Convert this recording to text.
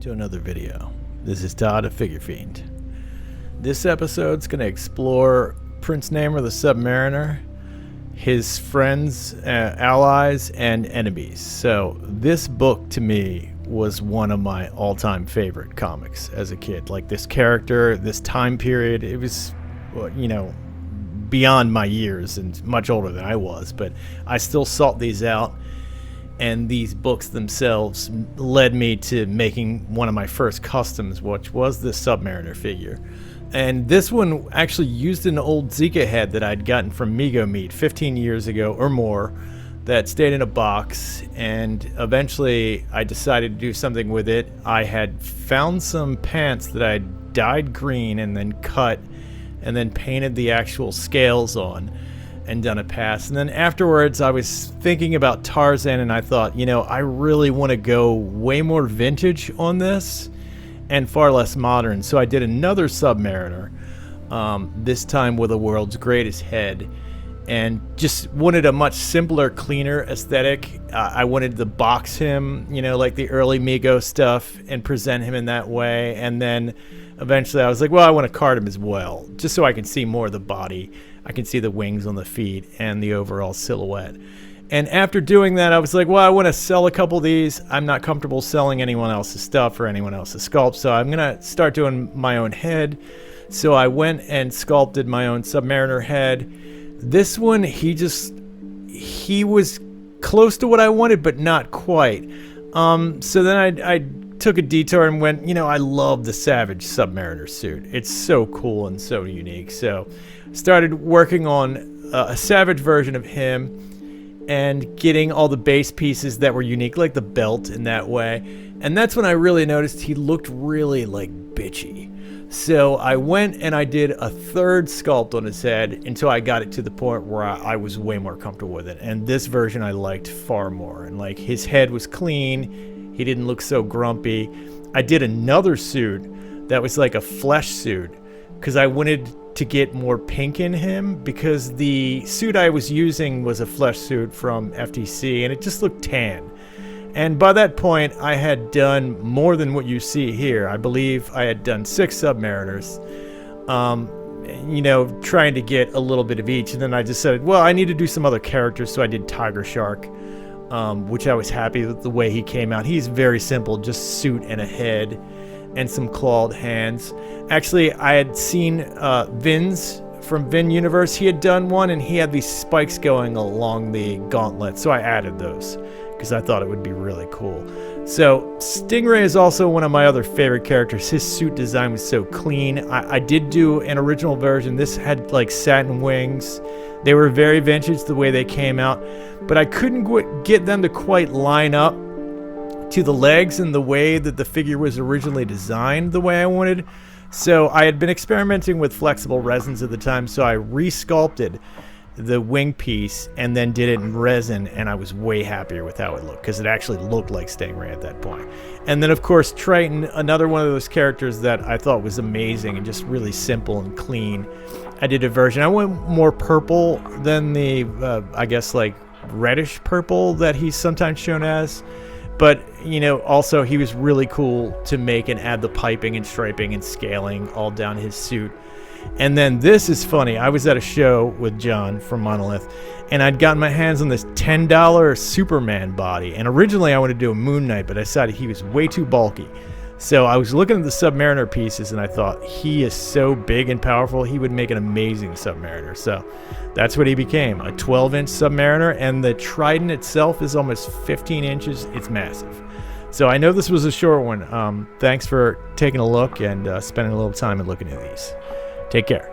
to another video. This is Todd, a Figure Fiend. This episode's going to explore Prince Namor the Submariner, his friends, allies, and enemies. So this book to me was one of my all-time favorite comics as a kid. Like, this character, this time period, it was, you know, beyond my years and much older than I was, but I still sought these out. And these books themselves led me to making one of my first customs, which was the Submariner figure. And this one actually used an old Zika head that I'd gotten from Mego Meat 15 years ago or more that stayed in a box. And eventually I decided to do something with it. I had found some pants that I dyed green and then cut and then painted the actual scales on and done a pass. And then afterwards I was thinking about Tarzan, and I thought, you know, I really want to go way more vintage on this and far less modern. So I did another Submariner, this time with the world's greatest head, and just wanted a much simpler, cleaner aesthetic. I wanted to box him, you know, like the early Mego stuff, and present him in that way. And then eventually I was like, well, I want to card him as well, just so I can see more of the body. I can see the wings on the feet and the overall silhouette. And after doing that, I was like, well, I want to sell a couple of these. I'm not comfortable selling anyone else's stuff or anyone else's sculpt, so I'm going to start doing my own head. So I went and sculpted my own Submariner head. This one, he was close to what I wanted, but not quite. So then I took a detour and went, you know, I love the Savage Submariner suit. It's so cool and so unique. So started working on a Savage version of him and getting all the base pieces that were unique, like the belt in that way. And that's when I really noticed he looked really like bitchy. So I went and I did a third sculpt on his head until I got it to the point where I was way more comfortable with it. And this version I liked far more. And like, his head was clean. He didn't look so grumpy. I did another suit that was like a flesh suit because I wanted to get more pink in him, because the suit I was using was a flesh suit from FTC and it just looked tan. And by that point I had done more than what you see here. I believe I had done 6 Submariners, you know, trying to get a little bit of each. And then I decided, well, I need to do some other characters, so I did Tiger Shark, which I was happy with the way he came out. He's very simple, just suit and a head and some clawed hands. Actually, I had seen Vin's from Vin Universe. He had done one and he had these spikes going along the gauntlet, so I added those because I thought it would be really cool. So Stingray is also one of my other favorite characters. His suit design was so clean. I did do an original version. This had like satin wings. They were very vintage the way they came out, but I couldn't get them to quite line up to the legs and the way that the figure was originally designed the way I wanted. So I had been experimenting with flexible resins at the time, so I re-sculpted the wing piece and then did it in resin, and I was way happier with how it looked because it actually looked like Stingray at that point. And then of course Triton, another one of those characters that I thought was amazing and just really simple and clean. I did a version. I went more purple than the I guess like reddish purple that he's sometimes shown as. But, you know, also he was really cool to make and add the piping and striping and scaling all down his suit. And then this is funny. I was at a show with John from Monolith, and I'd gotten my hands on this $10 Superman body. And originally I wanted to do a Moon Knight, but I decided he was way too bulky. So I was looking at the Submariner pieces, and I thought, he is so big and powerful, he would make an amazing Submariner. So that's what he became, a 12-inch Submariner, and the Triton itself is almost 15 inches. It's massive. So I know this was a short one. Thanks for taking a look and spending a little time and looking at these. Take care.